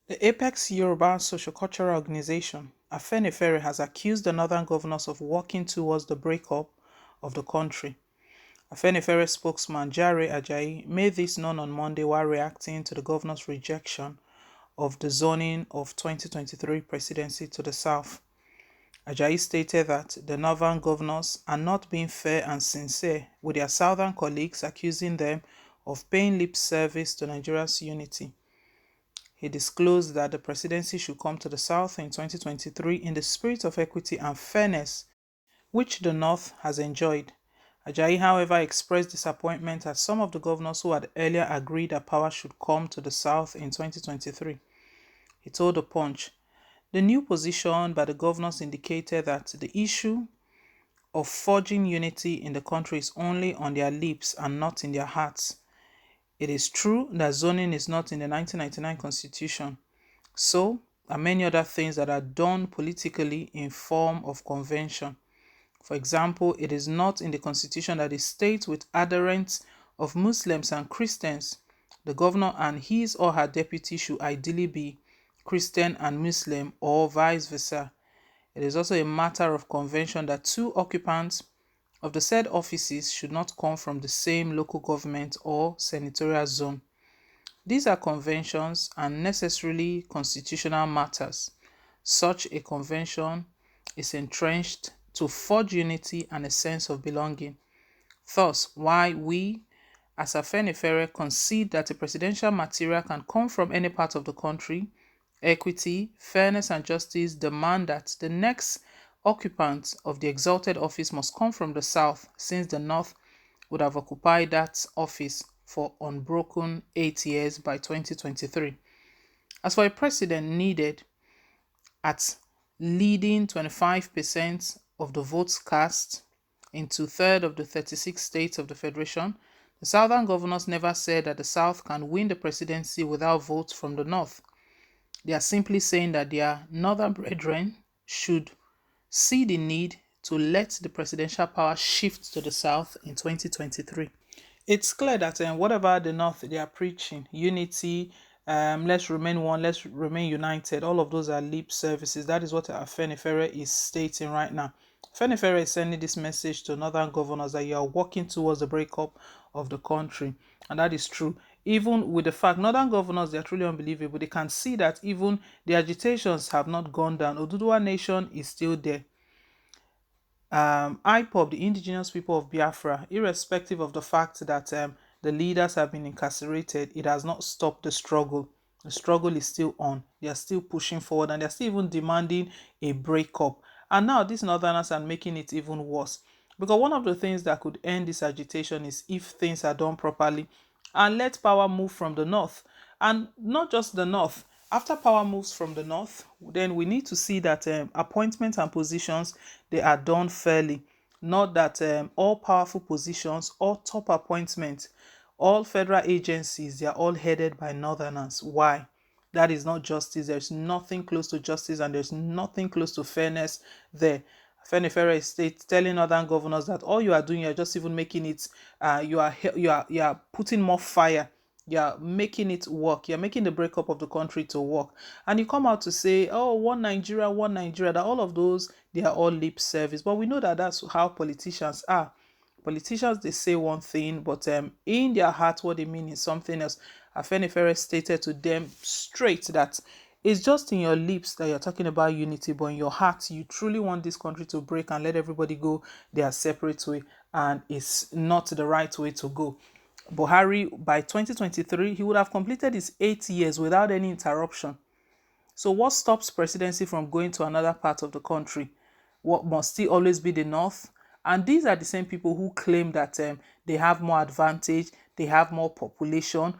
The Apex Yoruba Sociocultural Organization, AFENIFERE, has accused the northern governors of working towards the breakup of the country. AFENIFERE spokesman Jare Ajayi made this known on Monday while reacting to the governor's rejection of the zoning of 2023 presidency to the south. Ajayi stated that the northern governors are not being fair and sincere with their southern colleagues, accusing them of paying lip service to Nigeria's unity. He disclosed that the presidency should come to the South in 2023 in the spirit of equity and fairness, which the North has enjoyed. Ajayi, however, expressed disappointment at some of the governors who had earlier agreed that power should come to the South in 2023. He told The Punch, the new position by the governors indicated that the issue of forging unity in the country is only on their lips and not in their hearts. It is true that zoning is not in the 1999 Constitution, so are many other things that are done politically in form of convention. For example, it is not in the Constitution that a state with adherents of Muslims and Christians, the governor and his or her deputy should ideally be Christian and Muslim or vice versa. It is also a matter of convention that two occupants of the said offices should not come from the same local government or senatorial zone. These are conventions and necessarily constitutional matters. Such a convention is entrenched to forge unity and a sense of belonging. Thus, why we, as AFENIFERE, concede that a presidential material can come from any part of the country, equity, fairness, and justice demand that the next occupant of the exalted office must come from the South, since the North would have occupied that office for unbroken 8 years by 2023. As for a president needed at leading 25% of the votes cast in two-thirds of the 36 states of the Federation, the Southern governors never said that the South can win the presidency without votes from the North. They are simply saying that their Northern brethren should see the need to let the presidential power shift to the South in 2023. It's clear that whatever the North they are preaching, unity, let's remain one, let's remain united, all of those are lip services. That is what AFENIFERE is stating right now. AFENIFERE is sending this message to northern governors that you are working towards the breakup of the country. And that is true. Even with the fact, northern governors, they are truly unbelievable. They can see that even the agitations have not gone down. Oduduwa Nation is still there. IPOB, the indigenous people of Biafra, irrespective of the fact that the leaders have been incarcerated, it has not stopped the struggle. The struggle is still on. They are still pushing forward and they are still even demanding a breakup. And now these northerners are making it even worse. Because one of the things that could end this agitation is if things are done properly and let power move from the north. And not just the north. After power moves from the north, then we need to see that appointments and positions, they are done fairly. Not that all powerful positions, all top appointments, all federal agencies, they are all headed by northerners. Why? That is not justice. There's nothing close to justice and there's nothing close to fairness there. Afenifere State telling northern governors that all you are doing, you're just even making it, you are putting more fire, you're making it work, you're making the breakup of the country to work, and you come out to say, oh, one Nigeria, that all of those, they are all lip service. But we know that that's how politicians are. Politicians, they say one thing, but in their heart, what they mean is something else. Afenifere stated to them straight that it's just in your lips that you're talking about unity, but in your heart, you truly want this country to break and let everybody go their separate way, and it's not the right way to go. Buhari, by 2023, he would have completed his 8 years without any interruption. So what stops presidency from going to another part of the country? What must still always be the north? And these are the same people who claim that they have more advantage, they have more population,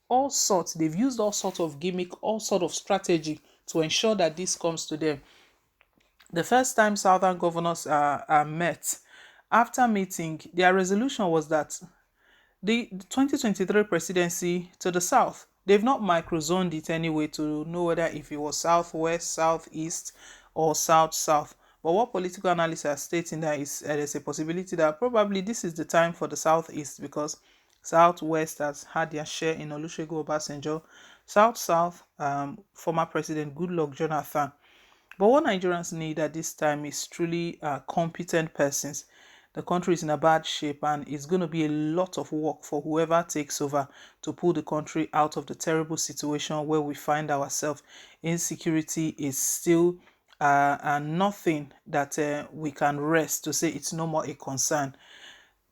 all sorts. They've used all sorts of gimmick, all sort of strategy to ensure that this comes to them. The first time southern governors are met, after meeting, their resolution was that the 2023 presidency to the south. They've not microzoned it anyway to know whether if it was southwest, southeast, or south-south. But what political analysts are stating that is there's a possibility that probably this is the time for the southeast because southwest has had their share in Olusegun Obasanjo. South South, former President Goodluck Jonathan. But what Nigerians need at this time is truly competent persons. The country is in a bad shape, and it's going to be a lot of work for whoever takes over to pull the country out of the terrible situation where we find ourselves. Insecurity is still nothing that we can rest to say it's no more a concern,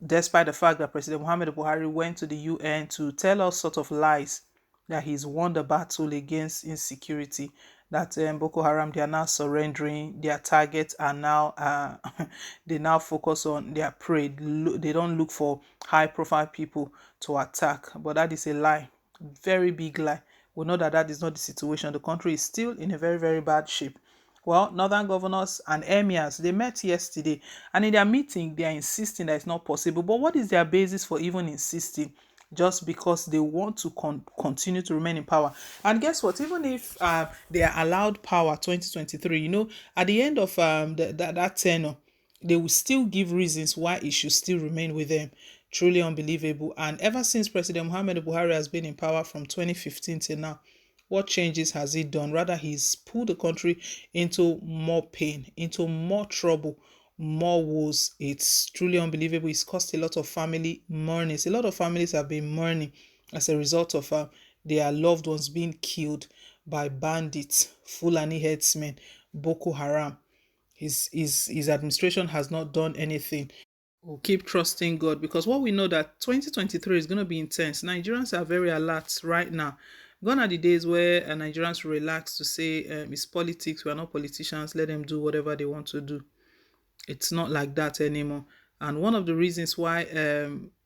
despite the fact that President Muhammad Buhari went to the UN to tell us sort of lies that he's won the battle against insecurity, that Boko Haram, they are now surrendering, their targets are now, they now focus on their prey. They don't look for high profile people to attack, but that is a lie, very big lie. We know that that is not the situation. The country is still in a very, very bad shape. Well, northern governors and emirs, they met yesterday, and in their meeting, they are insisting that it's not possible. But what is their basis for even insisting? Just because they want to continue to remain in power. And guess what? Even if they are allowed power 2023, at the end of that tenure, they will still give reasons why it should still remain with them. Truly unbelievable. And ever since President Muhammad Buhari has been in power from 2015 till now, what changes has he done? Rather, he's pulled the country into more pain, into more trouble, more woes. It's truly unbelievable. It's caused a lot of family mournings. A lot of families have been mourning as a result of their loved ones being killed by bandits, Fulani headsmen, Boko Haram. His administration has not done anything. We'll keep trusting God, because what we know that 2023 is going to be intense. Nigerians are very alert right now. Gone are the days where Nigerians relax to say it's politics, we are not politicians, let them do whatever they want to do. It's not like that anymore. And one of the reasons why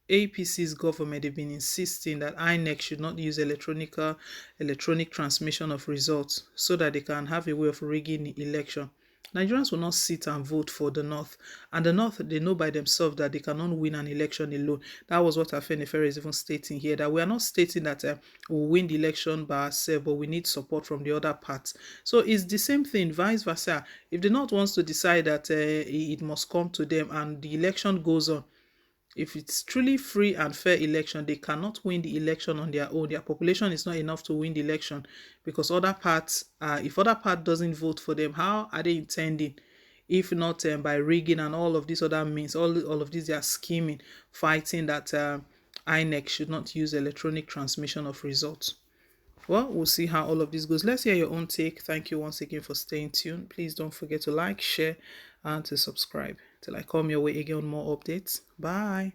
APC's government have been insisting that INEC should not use electronic transmission of results so that they can have a way of rigging the election. Nigerians will not sit and vote for the North. And the North, they know by themselves that they cannot win an election alone. That was what AFENIFERE is even stating here, that we are not stating that we'll win the election by ourselves, but we need support from the other parts. So it's the same thing, vice versa. If the North wants to decide that it must come to them and the election goes on, if it's truly free and fair election, they cannot win the election on their own. Their population is not enough to win the election, because other parts, if other part doesn't vote for them, how are they intending? If not by rigging and all of these other means, all of these, they are scheming, fighting that INEC should not use electronic transmission of results. Well, we'll see how all of this goes. Let's hear your own take. Thank you once again for staying tuned. Please don't forget to like, share, and to subscribe. Till I come your way again on more updates. Bye.